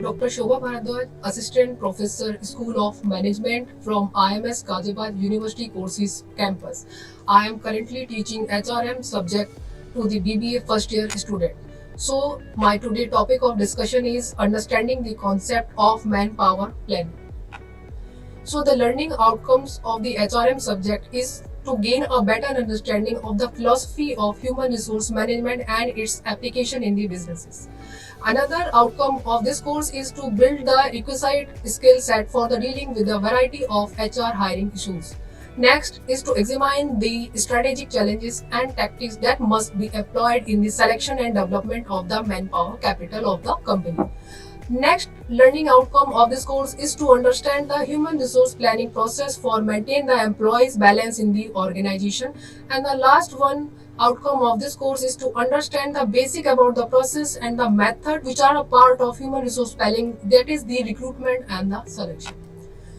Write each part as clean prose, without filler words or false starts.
Dr. Shobha Bharadwaj, Assistant Professor, School of Management from IMS Ghaziabad University Courses Campus. I am currently teaching HRM subject to the BBA first year student. So, my today topic of discussion is understanding the concept of manpower planning. So the learning outcomes of the HRM subject is to gain a better understanding of the philosophy of human resource management and its application in the businesses. Another outcome of this course is to build the requisite skill set for the dealing with a variety of HR hiring issues. Next is to examine the strategic challenges and tactics that must be employed in the selection and development of the manpower capital of the company. Next learning outcome of this course is to understand the human resource planning process for maintain the employees balance in the organization. And the last one outcome of this course is to understand the basic about the process and the method which are a part of human resource planning, that is the recruitment and the selection.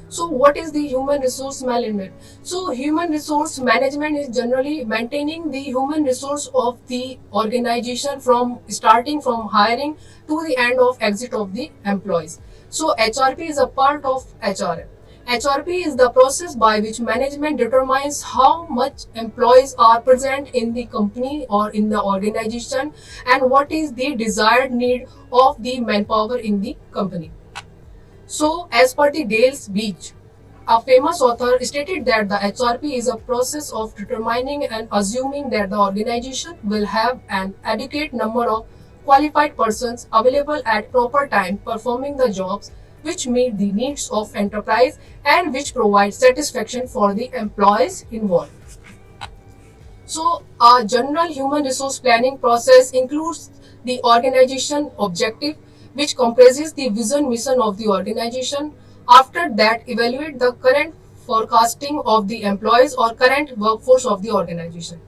So what is the human resource management? So human resource management is generally maintaining the human resource of the organization from starting from hiring to the end of exit of the employees. So HRP is a part of HRM. HRP is the process by which management determines how much employees are present in the company or in the organization and what is the desired need of the manpower in the company. So, as per the Dale's Beach, a famous author stated that the HRP is a process of determining and assuming that the organization will have an adequate number of qualified persons available at proper time performing the jobs which meet the needs of enterprise and which provide satisfaction for the employees involved. So, a general human resource planning process includes the organization objective, which comprises the vision mission of the organization. After that, evaluate the current forecasting of the employees or current workforce of the organization.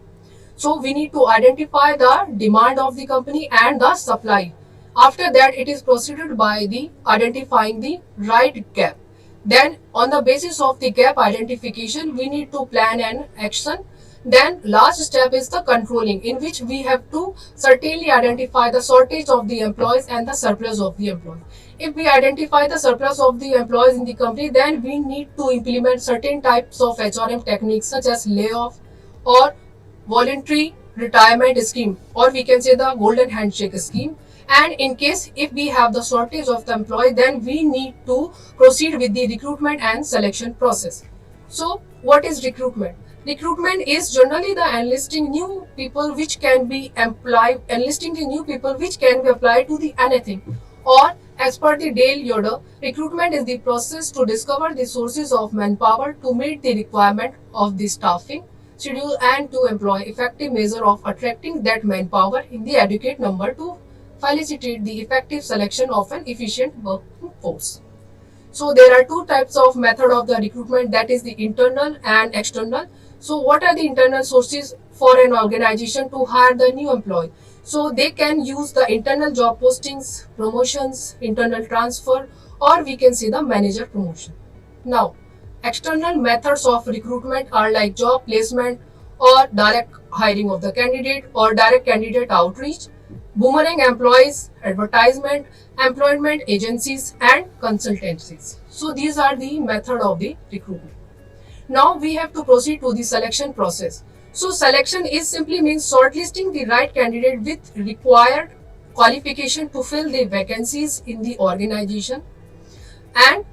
So we need to identify the demand of the company and the supply. After that, it is proceeded by the identifying the right gap. Then on the basis of the gap identification, we need to plan an action. Then last step is the controlling, in which we have to certainly identify the shortage of the employees and the surplus of the employees. If we identify the surplus of the employees in the company, then we need to implement certain types of HRM techniques such as layoff or voluntary retirement scheme, or we can say the golden handshake scheme. And in case if we have the shortage of the employee, then we need to proceed with the recruitment and selection process. So what is recruitment? Recruitment is generally the enlisting new people which can be applied to the anything. Or as per the Dale Yoder, recruitment is the process to discover the sources of manpower to meet the requirement of the staffing schedule and to employ effective measure of attracting that manpower in the adequate number to facilitate the effective selection of an efficient workforce. So there are two types of method of the recruitment, that is the internal and external. So what are the internal sources for an organization to hire the new employee? So they can use the internal job postings, promotions, internal transfer, or we can say the manager promotion. Now, external methods of recruitment are like job placement or direct hiring of the candidate or direct candidate outreach, boomerang employees, advertisement, employment agencies and consultancies. So these are the method of the recruitment. Now we have to proceed to the selection process. So selection is simply means shortlisting the right candidate with required qualification to fill the vacancies in the organization. And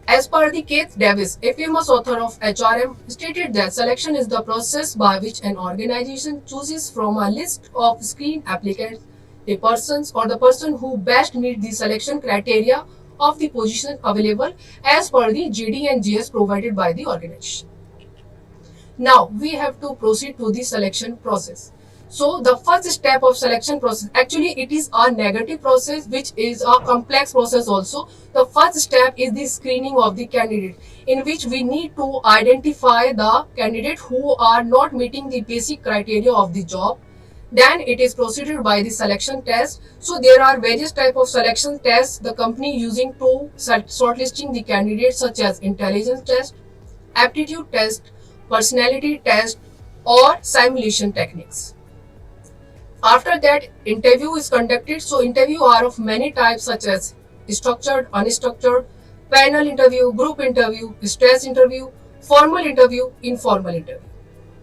as per the Keith Davis, a famous author of HRM, stated that selection is the process by which an organization chooses from a list of screened applicants the person who best meet the selection criteria of the position available as per the JD and GS provided by the organization. Now we have to proceed to the selection process. So the first step of selection process, actually it is a negative process which is a complex process also. The first step is the screening of the candidate, in which we need to identify the candidate who are not meeting the basic criteria of the job. Then it is proceeded by the selection test. So there are various type of selection tests the company using to shortlisting the candidates, such as intelligence test, aptitude test, personality test or simulation techniques. After that, interview is conducted. So interview are of many types, such as structured, unstructured, panel interview, group interview, stress interview, formal interview, informal interview.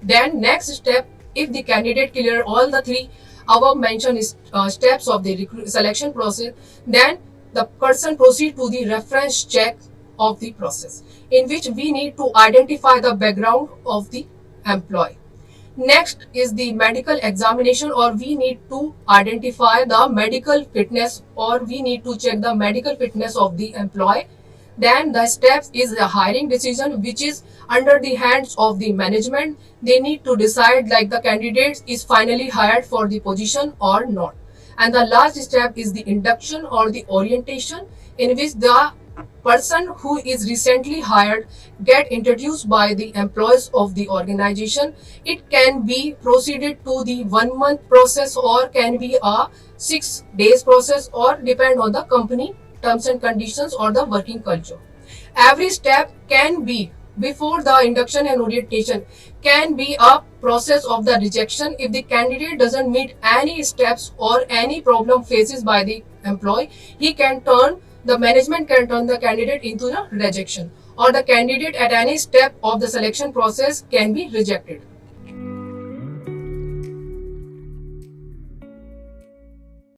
Then next step, if the candidate clear all the three above mentioned steps of the selection process, then the person proceed to the reference check of the process, in which we need to identify the background of the employee. Next is the medical examination, or we need to identify the medical fitness, or we need to check the medical fitness of the employee. Then the steps is the hiring decision, which is under the hands of the management. They need to decide like the candidate is finally hired for the position or not. And the last step is the induction or the orientation, in which the person who is recently hired get introduced by the employees of the organization. It can be proceeded to the 1 month process, or can be a 6 days process, or depend on the company terms and conditions or the working culture. Every step can be before the induction and orientation can be a process of the rejection. If the candidate doesn't meet any steps or any problem faces by the employee, the management can turn the candidate into the rejection, or the candidate at any step of the selection process can be rejected.